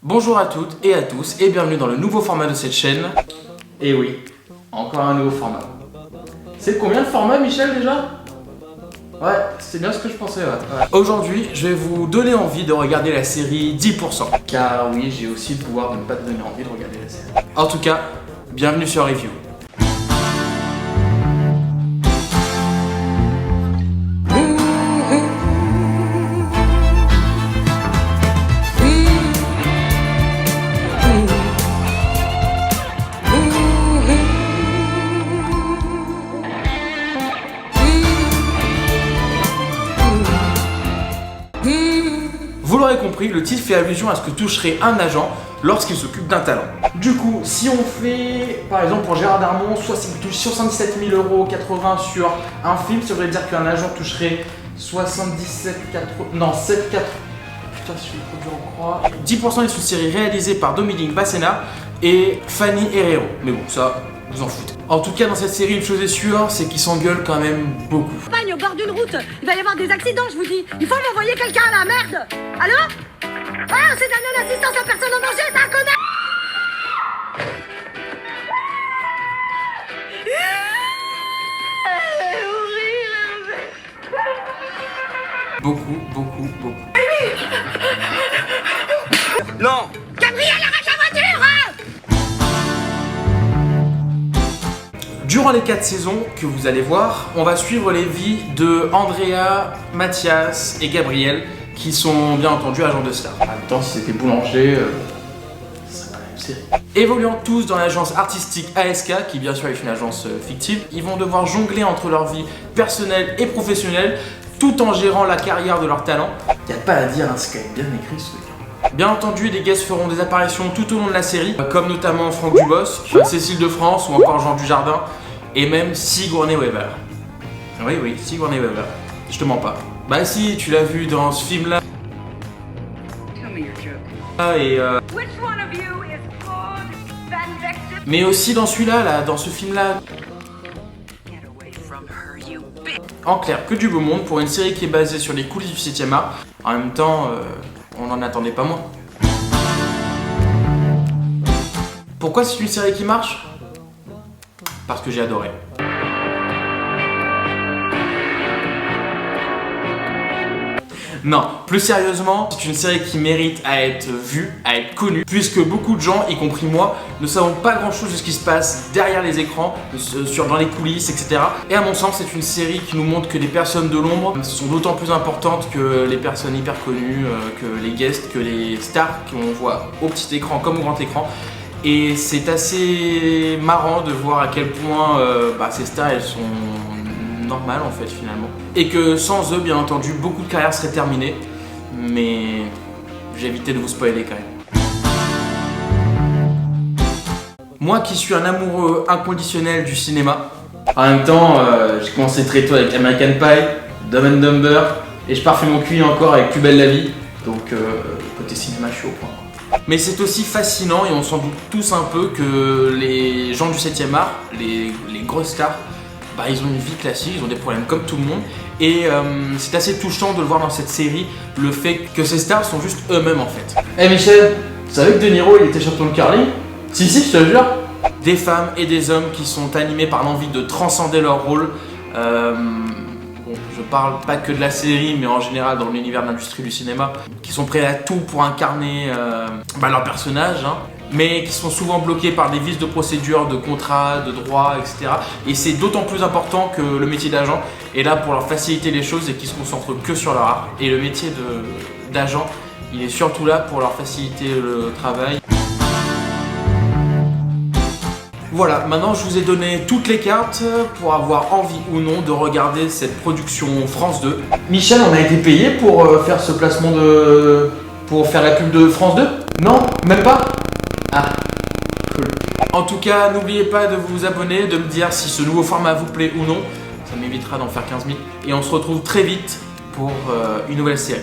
Bonjour à toutes et à tous et bienvenue dans le nouveau format de cette chaîne. Et oui, encore un nouveau format. C'est combien le format, Michel, déjà? Ouais, c'est bien ce que je pensais, ouais. Aujourd'hui, je vais vous donner envie de regarder la série 10%. Car oui, j'ai aussi le pouvoir de ne pas te donner envie de regarder la série. En tout cas, bienvenue sur Review. Vous l'aurez compris, le titre fait allusion à ce que toucherait un agent lorsqu'il s'occupe d'un talent. Du coup, si on fait, par exemple pour Gérard Darmon, soit s'il touche 77 000 € 80 sur un film, ça voudrait dire qu'un agent toucherait 7 4... Putain, si je suis trop dur en croix. 10% est une série réalisée par Dominique Bassena et Fanny Herrero. Mais bon, ça, vous en foutez. En tout cas, dans cette série, une chose est sûre, c'est qu'ils s'engueulent quand même beaucoup. Au bord d'une route, il va y avoir des accidents, je vous dis. Il faut m'envoyer quelqu'un à la merde. Allô? Ah, c'est de la non-assistance à personne en danger, c'est un connard. Beaucoup. Non! Gabriel, arrête la voiture, hein! Durant les 4 saisons que vous allez voir, on va suivre les vies de Andrea, Mathias et Gabriel, qui sont bien entendu agents de star. En même temps, si c'était boulanger, c'est pas la même série. Évoluant tous dans l'agence artistique ASK, qui bien sûr est une agence fictive, ils vont devoir jongler entre leur vie personnelle et professionnelle, tout en gérant la carrière de leur talent. Y a pas à dire, hein, c'est quand même bien écrit ce truc. Bien entendu, des guests feront des apparitions tout au long de la série, comme notamment Franck Dubosc, Cécile de France ou encore Jean Dujardin, et même Sigourney Weaver. Oui, Sigourney Weaver. Je te mens pas. Bah si, tu l'as vu dans ce film-là. Mais aussi dans celui-là, dans ce film-là. En clair, que du beau monde pour une série qui est basée sur les coulisses du 7e art. En même temps, on n'en attendait pas moins. Pourquoi c'est une série qui marche? Parce que j'ai adoré. Non, plus sérieusement, c'est une série qui mérite à être vue, à être connue, puisque beaucoup de gens, y compris moi, ne savons pas grand chose de ce qui se passe derrière les écrans, dans les coulisses, etc. Et à mon sens, c'est une série qui nous montre que les personnes de l'ombre sont d'autant plus importantes que les personnes hyper connues, que les guests, que les stars qu'on voit au petit écran comme au grand écran. Et c'est assez marrant de voir à quel point ces stars, elles sont normales en fait finalement. Et que sans eux, bien entendu, beaucoup de carrières seraient terminées. Mais j'ai évité de vous spoiler quand même. Moi qui suis un amoureux inconditionnel du cinéma, en même temps, j'ai commencé très tôt avec American Pie, Dumb and Dumber, et je parfais mon cul encore avec Plus belle la vie. Donc côté cinéma, je suis au point. Mais c'est aussi fascinant et on s'en doute tous un peu que les gens du 7e art, les grosses stars, ils ont une vie classique, ils ont des problèmes comme tout le monde. Et c'est assez touchant de le voir dans cette série, le fait que ces stars sont juste eux-mêmes en fait. Eh Michel, tu savais que De Niro il était champion de curling? Si, je te jure. Des femmes et des hommes qui sont animés par l'envie de transcender leur rôle. Je parle pas que de la série, mais en général dans l'univers de l'industrie du cinéma, qui sont prêts à tout pour incarner leur personnage, hein, mais qui sont souvent bloqués par des vices de procédure, de contrats, de droits, etc. Et c'est d'autant plus important que le métier d'agent est là pour leur faciliter les choses et qu'ils se concentrent que sur leur art. Et le métier d'agent, il est surtout là pour leur faciliter le travail. Voilà, maintenant je vous ai donné toutes les cartes pour avoir envie ou non de regarder cette production France 2. Michel, on a été payé pour faire ce placement pour faire la pub de France 2? Non, même pas? Ah, cool. En tout cas, n'oubliez pas de vous abonner, de me dire si ce nouveau format vous plaît ou non. Ça m'évitera d'en faire 15 000. Et on se retrouve très vite pour une nouvelle série.